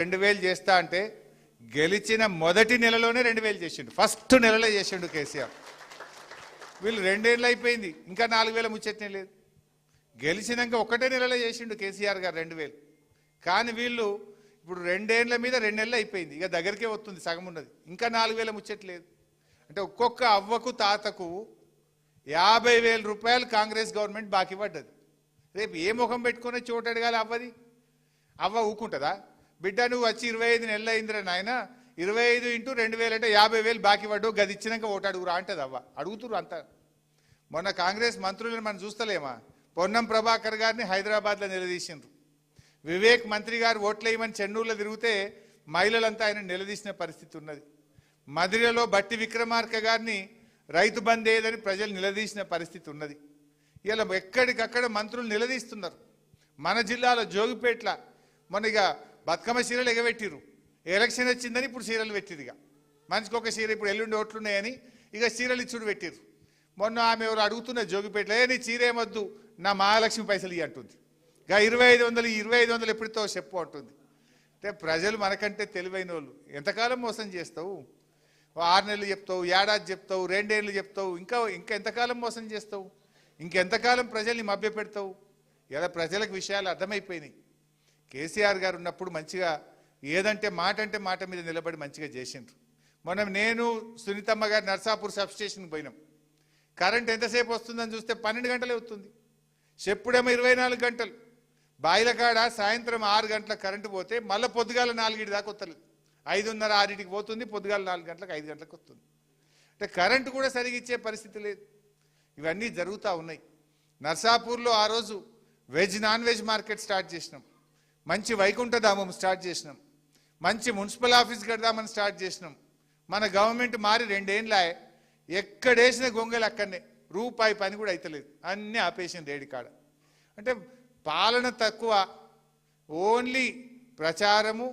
2000 చేస్తా అంటే గెలిచిన మొదటి నెలలోనే 2000 చేసిండు. ఫస్ట్ నెలలో చేసిండు కేసీఆర్. వీళ్ళు 2 ఏళ్ళు అయిపోయింది, ఇంకా 4000 ముచ్చట్నే లేదు. గెలిచినాక ఒకటే నెలలో చేసిండు కేసీఆర్ గారు 2000. కానీ వీళ్ళు ఇప్పుడు 2 ఏళ్ల మీద 2 నెలలు అయిపోయింది, ఇక దగ్గరికే వస్తుంది, సగం ఉన్నది, ఇంకా 4000 ముచ్చట్లేదు. అంటే ఒక్కొక్క అవ్వకు తాతకు 50,000 రూపాయలు కాంగ్రెస్ గవర్నమెంట్ బాకీ పడ్డది. రేపు ఏ ముఖం పెట్టుకునే చోటు అడగాలి అవ్వది? అవ్వ ఊకుంటుందా? బిడ్డ నువ్వు వచ్చి 25 నెలలు అయిందిరా నాయన, 25 × 2000 అంటే 50,000 బాకీ పడ్డు, గది ఇచ్చినాక ఓటు అడుగురా అంటది అవ్వ. అడుగుతురు అంతా. మొన్న కాంగ్రెస్ మంత్రులను మనం చూస్తలేమా? పొన్నం ప్రభాకర్ గారిని హైదరాబాద్లో నిలదీసిండ్రు. వివేక్ మంత్రి గారు ఓట్లేయమని చెన్నూరులో తిరిగితే మహిళలంతా ఆయన నిలదీసిన పరిస్థితి ఉన్నది. మదిరలో బట్టి విక్రమార్క గారిని రైతు బంద్ ఏదని ప్రజలు నిలదీసిన పరిస్థితి ఉన్నది. ఇలా ఎక్కడికక్కడ మంత్రులు నిలదీస్తున్నారు. మన జిల్లాలో జోగిపేట్ల మొన్న ఇక బతుకమ్మ చీరలు ఎగబెట్టిరు. ఎలక్షన్ వచ్చిందని ఇప్పుడు చీరలు పెట్టిరు. ఇక మనిషికి ఒక చీర, ఇప్పుడు ఎల్లుండి ఓట్లున్నాయని ఇక చీరలు ఇచ్చుడు పెట్టిరు. మొన్న ఆమె ఎవరు అడుగుతున్న జోగిపేటలో, నీ చీర ఏమొద్దు, నా మహాలక్ష్మి పైసలు ఇవి అంటుంది. ఇక 2500 ఎప్పుడుతో చెప్పు అంటుంది. అంటే ప్రజలు మనకంటే తెలివైన వాళ్ళు. ఎంతకాలం మోసం చేస్తావు? 6 నెలలు చెప్తావు, ఏడాది చెప్తావు, 2 ఏళ్ళు చెప్తావు, ఇంకా ఎంతకాలం మోసం చేస్తావు? ఇంకెంతకాలం ప్రజల్ని మభ్యపెడతావు? ఇలా ప్రజలకు విషయాలు అర్థమైపోయినాయి. కేసీఆర్ గారు ఉన్నప్పుడు మంచిగా ఏదంటే మాట మీద నిలబడి మంచిగా చేసిండ్రు. మనం నేను సునీతమ్మ గారు నర్సాపూర్ సబ్స్టేషన్కి పోయినాం. కరెంట్ ఎంతసేపు వస్తుందని చూస్తే 12 గంటలే వస్తుంది. చెప్పుడేమో 24 గంటలు. బాయిలకాడ సాయంత్రం 6 గంటల కరెంటు పోతే మళ్ళీ పొద్దుగాల 4 దాకా వస్తలేదు. 5:30, 6కి పోతుంది, పొద్దుగాల 4 గంటలకు 5 గంటలకు వస్తుంది. అంటే కరెంటు కూడా సరిగా ఇచ్చే పరిస్థితి లేదు. ఇవన్నీ జరుగుతూ ఉన్నాయి. నర్సాపూర్లో ఆ రోజు నాన్ వెజ్ మార్కెట్ స్టార్ట్ చేసినాం. మంచి వైకుంఠధామం స్టార్ట్ చేసినాం. మంచి మున్సిపల్ ఆఫీస్ కడదామని స్టార్ట్ చేసినాం. మన గవర్నమెంట్ మారి 2 ఏళ్ళే, ఎక్కడేసిన గొంగలు అక్కడనే, రూపాయి పని కూడా అవుతలేదు, అన్నీ ఆపేసిన రేడి కాడ. అంటే పాలన తక్కువ, ఓన్లీ ప్రచారము,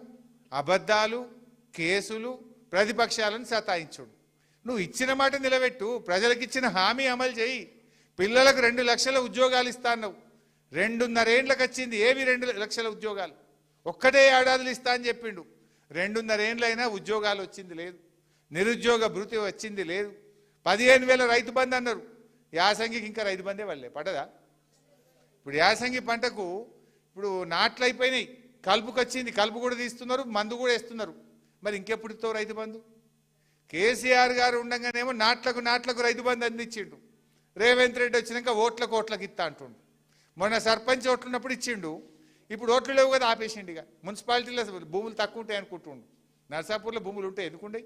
అబద్ధాలు, కేసులు, ప్రతిపక్షాలను సతాయించుడు. నువ్వు ఇచ్చిన మాట నిలబెట్టు, ప్రజలకు ఇచ్చిన హామీ అమలు చేయి. పిల్లలకు 2 లక్షల ఉద్యోగాలు ఇస్తా అన్నావు, 2.5 ఏళ్ళకి వచ్చింది. ఏవి 2 లక్షల ఉద్యోగాలు? ఒక్కటే ఏడాదిలో ఇస్తా అని చెప్పిండు. 2.5 ఏళ్ళైనా ఉద్యోగాలు వచ్చింది లేదు, నిరుద్యోగ భృతి వచ్చింది లేదు. 15,000 రైతు బంధు అన్నారు. యాసంగికి ఇంకా రైతు బందే వాళ్ళే పడదా? ఇప్పుడు యాసంగి పంటకు ఇప్పుడు నాట్లు అయిపోయినాయి, కలుపుకు వచ్చింది, కలుపు కూడా తీస్తున్నారు, మందు కూడా వేస్తున్నారు. మరి ఇంకెప్పుడు ఇస్తావు రైతు బంధు? కేసీఆర్ గారు ఉండగానేమో నాట్లకు రైతు బంధు అందించిండు. రేవంత్ రెడ్డి వచ్చినాక ఓట్లకు ఇస్తా అంటుండు. మొన్న సర్పంచ్ ఓట్లు ఉన్నప్పుడు ఇచ్చిండు, ఇప్పుడు ఓట్లు లేవు కదా ఆపేసిండు. ఇక మున్సిపాలిటీలో భూములు తక్కువ ఉంటాయి అనుకుంటుండు. నర్సాపూర్లో భూములు ఉంటాయి, ఎందుకుండయి?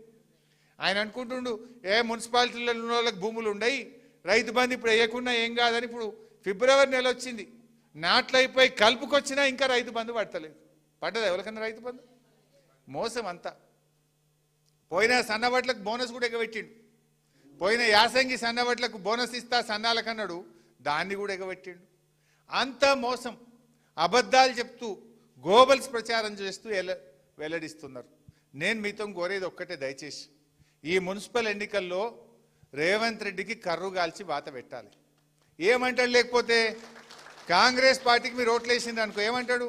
ఆయన అనుకుంటుండు మున్సిపాలిటీలో ఉన్న వాళ్ళకి భూములు ఉండయి, రైతు బంధు ఇప్పుడు వేయకుండా ఏం కాదని. ఇప్పుడు ఫిబ్రవరి నెల వచ్చింది, నాట్లు అయిపోయి కలుపుకొచ్చినా ఇంకా రైతు బంధు పడతలేదు. పడ్డదా ఎవరికన్నా రైతు బంధు? మోసం అంతా. పోయిన సన్నబట్లకు బోనస్ కూడా ఎగబెట్టిండు. పోయిన యాసంగి సన్నబట్లకు బోనస్ ఇస్తా సన్నాలకన్నాడు, దాన్ని కూడా ఎగబెట్టిండు. అంతా మోసం, అబద్ధాలు చెప్తూ గోబల్స్ ప్రచారం చేస్తూ వెల్లడిస్తున్నారు. నేను మీతో కోరేది ఒక్కటే, దయచేసి ఈ మున్సిపల్ ఎన్నికల్లో రేవంత్ రెడ్డికి కర్రు గాల్చి వాత పెట్టాలి. ఏమంటాడు? లేకపోతే కాంగ్రెస్ పార్టీకి మీరు ఓట్లు వేసిండ్రు అనుకో, ఏమంటాడు?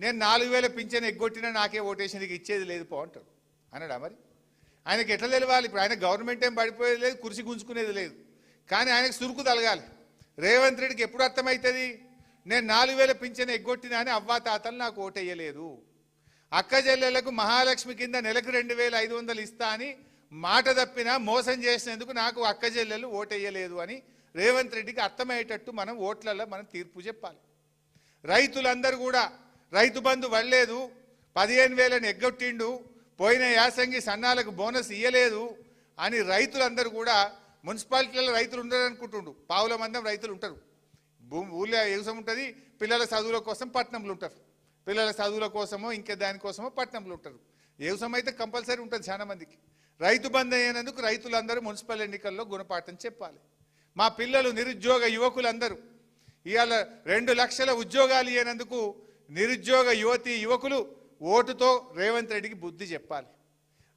నేను 4,000 పింఛన్ ఎగ్గొట్టినా నాకే ఓటేషన్కి ఇచ్చేది లేదు పో అంటాడు. అన్నాడా? మరి ఆయనకి ఎట్లా తెలవాలి? ఇప్పుడు ఆయన గవర్నమెంట్ ఏం పడిపోయేది లేదు, కుర్చీ గుంజుకునేది లేదు. కానీ ఆయనకు సురుకు తలగాలి. రేవంత్ రెడ్డికి ఎప్పుడు అర్థమవుతుంది? నేను 4,000 పింఛన్ ఎగ్గొట్టినా అని అవ్వాతాతలు నాకు ఓటేయలేదు, అక్క చెల్లెలకు మహాలక్ష్మి కింద నెలకు 2,500 ఇస్తా అని మాట తప్పినా మోసం చేసినందుకు నాకు అక్క చెల్లెలు ఓటేయలేదు అని రేవంత్ రెడ్డికి అర్థమయ్యేటట్టు మనం ఓట్లలో మనం తీర్పు చెప్పాలి. రైతులందరూ కూడా రైతు బంధు పడలేదు, 15,000 ఎగ్గొట్టిండు, పోయిన యాసంగి సన్నాలకు బోనస్ ఇయ్యలేదు అని రైతులందరూ కూడా, మున్సిపాలిటీలలో రైతులు ఉండరు అనుకుంటుండు, పావుల మందం రైతులు ఉంటారు. ఊళ్ళో వ్యవసాయం ఉంటుంది, పిల్లల చదువుల కోసం పట్టణంలో ఉంటారు, పిల్లల చదువుల కోసమో ఇంకా దానికోసమో పట్టణంలో ఉంటారు. వ్యవసాయం అయితే కంపల్సరీ ఉంటుంది చాలా మందికి. రైతు బంధు అయినందుకు రైతులందరూ మున్సిపల్ ఎన్నికల్లో గుణపాఠం చెప్పాలి. మా పిల్లలు నిరుద్యోగ యువకులందరూ ఇవాళ 2 లక్షల ఉద్యోగాలు ఇవ్వనందుకు నిరుద్యోగ యువకులు ఓటుతో రేవంత్ రెడ్డికి బుద్ధి చెప్పాలి.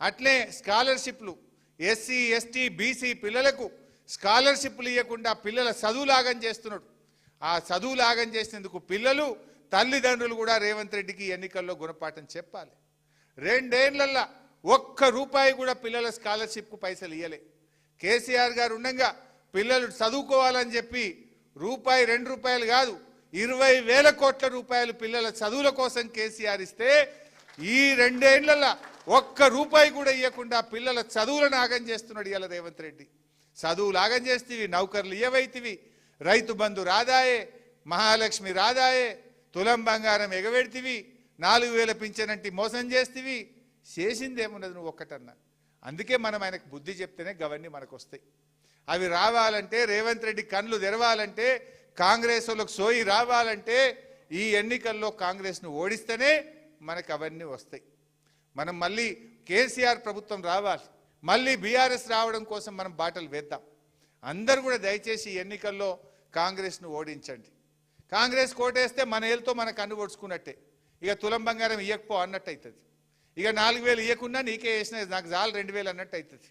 అట్లే స్కాలర్షిప్లు ఎస్సీ ఎస్టీ బీసీ పిల్లలకు స్కాలర్షిప్లు ఇవ్వకుండా పిల్లల చదువులాగం చేస్తున్నాడు. ఆ చదువులాగం చేసినందుకు పిల్లలు తల్లిదండ్రులు కూడా రేవంత్ రెడ్డికి ఎన్నికల్లో గుణపాఠం చెప్పాలి. రెండేళ్లల్లా ఒక్క రూపాయి కూడా పిల్లల స్కాలర్షిప్కు పైసలు ఇవ్వలే. కేసీఆర్ గారు ఉండగా పిల్లలు చదువుకోవాలని చెప్పి రూపాయి 2 రూపాయలు కాదు 20,000 కోట్ల రూపాయలు పిల్లల చదువుల కోసం కేసీఆర్ ఇస్తే ఈ రెండేళ్లలో ఒక్క రూపాయి కూడా ఇవ్వకుండా పిల్లల చదువులను ఆగం చేస్తున్నాడు ఇవాళ రేవంత్ రెడ్డి. చదువులు ఆగం చేస్తేవి, నౌకర్లు ఇవ్వైతివి, రైతు బంధు రాదాయే, మహాలక్ష్మి రాదాయే, తులం బంగారం ఎగబెడితివి, 4,000 పింఛనంటి మోసం చేస్తేవి. చేసిందేమున్నది నువ్వు ఒక్కటన్నా. అందుకే మనం ఆయనకు బుద్ధి చెప్తేనే గవన్నీ మనకు వస్తాయి. అవి రావాలంటే రేవంత్ రెడ్డి కళ్ళు తెరవాలంటే కాంగ్రెస్ వాళ్ళకు సోయి రావాలంటే ఈ ఎన్నికల్లో కాంగ్రెస్ను ఓడిస్తేనే మనకు అవన్నీ వస్తాయి. మనం మళ్ళీ కేసీఆర్ ప్రభుత్వం రావాలి, మళ్ళీ బీఆర్ఎస్ రావడం కోసం మనం బాటలు వేద్దాం. అందరూ కూడా దయచేసి ఈ ఎన్నికల్లో కాంగ్రెస్ను ఓడించండి. కాంగ్రెస్ కోటేస్తే మన ఏళ్ళతో మన కన్ను పొడుచుకున్నట్టే. ఇక తులం బంగారం ఇవ్వకపో అన్నట్టు అవుతుంది. ఇక 4,000 ఇవ్వకున్నా నీకే వేసిన నాకు చాలు 2,000 అన్నట్టు అవుతుంది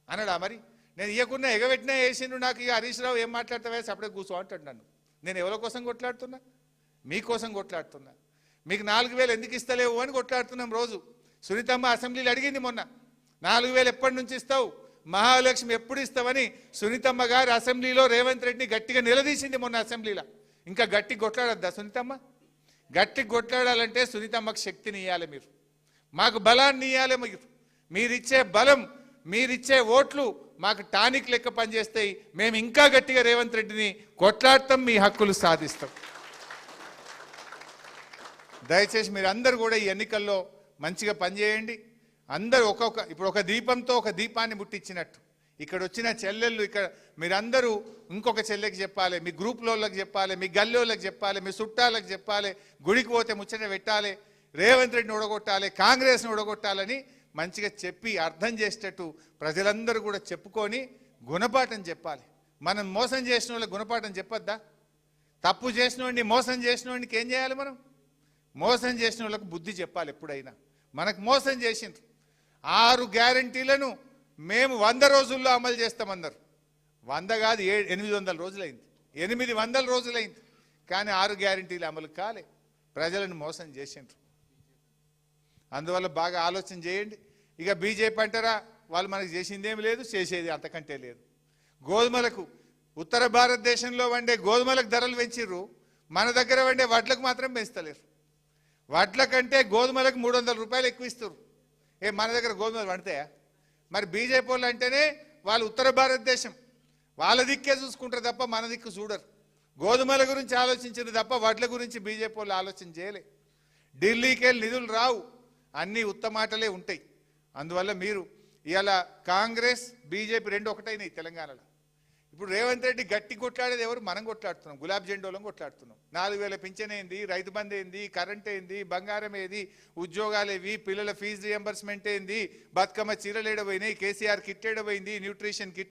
అన్నాడా? మరి నేను ఇవ్వకున్నా ఎగబెట్టినా వేసిండు నాకు. ఇక హరీష్ రావు ఏం మాట్లాడతావే అప్పుడే కూర్చో అంటాడు నన్ను. నేను ఎవరి కోసం కొట్లాడుతున్నా? మీకోసం కొట్లాడుతున్నా. మీకు 4,000 ఎందుకు ఇస్తలేవు అని కొట్లాడుతున్నాం రోజు. సునీతమ్మ అసెంబ్లీలో అడిగింది మొన్న, 4,000 ఎప్పటి నుంచి ఇస్తావు, మహాలక్ష్మి ఎప్పుడు ఇస్తావని సునీతమ్మ గారు అసెంబ్లీలో రేవంత్ రెడ్డిని గట్టిగా నిలదీసింది మొన్న అసెంబ్లీలో. ఇంకా గట్టి కొట్లాడద్దా సునీతమ్మ? గట్టి కొట్లాడాలంటే సునీతమ్మకు శక్తిని ఇవ్వాలి, మీరు మాకు బలాన్ని ఇవ్వాలి. మీరిచ్చే బలం, మీరిచ్చే ఓట్లు మాకు టానిక్ లెక్క పనిచేస్తాయి. మేము ఇంకా గట్టిగా రేవంత్ రెడ్డిని కొట్లాడతాం, మీ హక్కులు సాధిస్తాం. దయచేసి మీరు అందరూ కూడా ఈ ఎన్నికల్లో మంచిగా పనిచేయండి. అందరూ ఇప్పుడు ఒక దీపంతో ఒక దీపాన్ని ముట్టించినట్టు ఇక్కడ వచ్చిన చెల్లెళ్ళు, ఇక్కడ మీరందరూ ఇంకొక చెల్లెకి చెప్పాలి, మీ గ్రూప్లోళ్ళకి చెప్పాలి, మీ గల్లోళ్ళకి చెప్పాలి, మీ చుట్టాలకు చెప్పాలి, గుడికి పోతే ముచ్చట పెట్టాలి, రేవంత్ రెడ్డిని ఓడగొట్టాలి, కాంగ్రెస్ని ఓడగొట్టాలని మంచిగా చెప్పి అర్థం చేసేటట్టు ప్రజలందరూ కూడా చెప్పుకొని గుణపాఠం చెప్పాలి. మనం మోసం చేసిన వాళ్ళకి గుణపాఠం చెప్పొద్దా? తప్పు చేసిన వాడిని, మోసం చేసిన వాడికి ఏం చేయాలి? మనం మోసం చేసిన వాళ్ళకు బుద్ధి చెప్పాలి. ఎప్పుడైనా మనకు మోసం చేసిండ్రు. 6 గ్యారంటీలను మేము 100 రోజుల్లో అమలు చేస్తామన్నారు. 100 కాదు 800 రోజులైంది, 800 రోజులైంది. కానీ 6 గ్యారంటీలు అమలు కాలే. ప్రజలను మోసం చేసిండ్రు. అందువల్ల బాగా ఆలోచన చేయండి. ఇక బీజేపీ అంటారా, వాళ్ళు మనకు చేసిందేమి లేదు, చేసేది అంతకంటే లేదు. గోధుమలకు ఉత్తర భారతదేశంలో వండే గోధుమలకు ధరలు పెంచిర్రు, మన దగ్గర వండే వడ్లకు మాత్రం పెంచుతలేరు. వడ్ల కంటే గోధుమలకు 300 రూపాయలు ఎక్కువ ఇస్తారు. మన దగ్గర గోధుమలు వండుతాయా? మరి బీజేపీ వాళ్ళు అంటేనే వాళ్ళు ఉత్తర భారతదేశం, వాళ్ళ దిక్కే చూసుకుంటారు తప్ప మన దిక్కు చూడరు. గోధుమల గురించి ఆలోచించారు తప్ప వడ్ల గురించి బీజేపీ వాళ్ళు ఆలోచన చేయలే. ఢిల్లీకి వెళ్ళి నిధులు రావు, అన్నీ ఉత్తమాటలే ఉంటాయి. అందువల్ల మీరు ఇవాళ కాంగ్రెస్ బీజేపీ 2 ఒకటైనాయి తెలంగాణలో. ఇప్పుడు రేవంత్ రెడ్డి గట్టి కొట్లాడేది ఎవరు? మనం కొట్లాడుతున్నాం, గులాబ్ జెండోలం కొట్లాడుతున్నాం. 4,000 పింఛన్ ఏంది, రైతు బంధు ఏంది, కరెంట్ ఏంది, బంగారం ఏది, ఉద్యోగాలు ఏవి, పిల్లల ఫీజు రియంబర్స్మెంట్ ఏంది, బతుకమ్మ చీరలు ఏడబోయినాయి, కేసీఆర్ కిట్ ఏడబోయింది, న్యూట్రిషన్ కిట్